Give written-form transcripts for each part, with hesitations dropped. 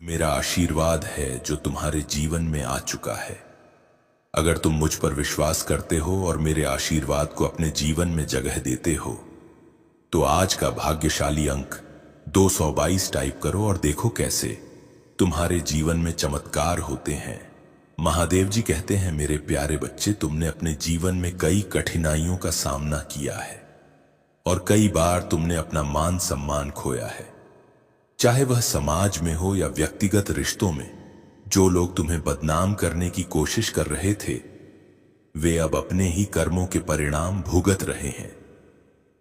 मेरा आशीर्वाद है जो तुम्हारे जीवन में आ चुका है। अगर तुम मुझ पर विश्वास करते हो और मेरे आशीर्वाद को अपने जीवन में जगह देते हो तो आज का भाग्यशाली अंक 222 टाइप करो और देखो कैसे तुम्हारे जीवन में चमत्कार होते हैं। महादेव जी कहते हैं, मेरे प्यारे बच्चे, तुमने अपने जीवन में कई कठिनाइयों का सामना किया है और कई बार तुमने अपना मान सम्मान खोया है, चाहे वह समाज में हो या व्यक्तिगत रिश्तों में। जो लोग तुम्हें बदनाम करने की कोशिश कर रहे थे वे अब अपने ही कर्मों के परिणाम भुगत रहे हैं।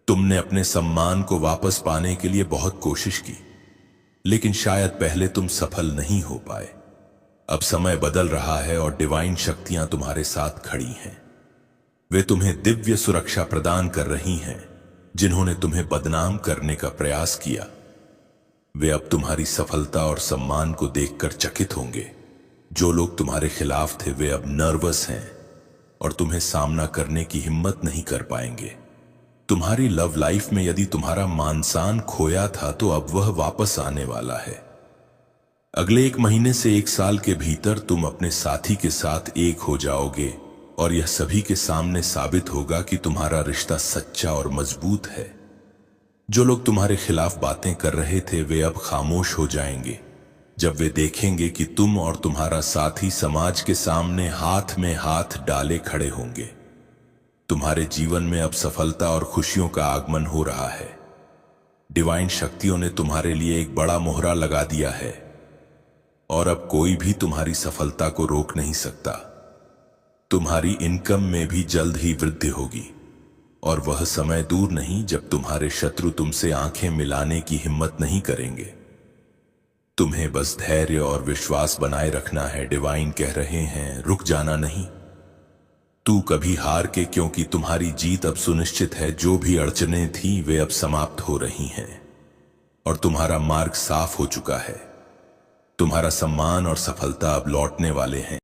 तुमने अपने सम्मान को वापस पाने के लिए बहुत कोशिश की, लेकिन शायद पहले तुम सफल नहीं हो पाए। अब समय बदल रहा है और डिवाइन शक्तियां तुम्हारे साथ खड़ी हैं। वे तुम्हें दिव्य सुरक्षा प्रदान कर रही हैं। जिन्होंने तुम्हें बदनाम करने का प्रयास किया वे अब तुम्हारी सफलता और सम्मान को देखकर चकित होंगे। जो लोग तुम्हारे खिलाफ थे वे अब नर्वस हैं और तुम्हें सामना करने की हिम्मत नहीं कर पाएंगे। तुम्हारी लव लाइफ में यदि तुम्हारा मान-सम्मान खोया था तो अब वह वापस आने वाला है। अगले 1 महीने से 1 साल के भीतर तुम अपने साथी के साथ एक हो जाओगे और यह सभी के सामने साबित होगा कि तुम्हारा रिश्ता सच्चा और मजबूत है। जो लोग तुम्हारे खिलाफ बातें कर रहे थे वे अब खामोश हो जाएंगे जब वे देखेंगे कि तुम और तुम्हारा साथी समाज के सामने हाथ में हाथ डाले खड़े होंगे। तुम्हारे जीवन में अब सफलता और खुशियों का आगमन हो रहा है। डिवाइन शक्तियों ने तुम्हारे लिए एक बड़ा मोहरा लगा दिया है और अब कोई भी तुम्हारी सफलता को रोक नहीं सकता। तुम्हारी इनकम में भी जल्द ही वृद्धि होगी और वह समय दूर नहीं जब तुम्हारे शत्रु तुमसे आंखें मिलाने की हिम्मत नहीं करेंगे। तुम्हें बस धैर्य और विश्वास बनाए रखना है। डिवाइन कह रहे हैं, रुक जाना नहीं। तू कभी हार के, क्योंकि तुम्हारी जीत अब सुनिश्चित है। जो भी अड़चनें थी वे अब समाप्त हो रही हैं और तुम्हारा मार्ग साफ हो चुका है। तुम्हारा सम्मान और सफलता अब लौटने वाले हैं।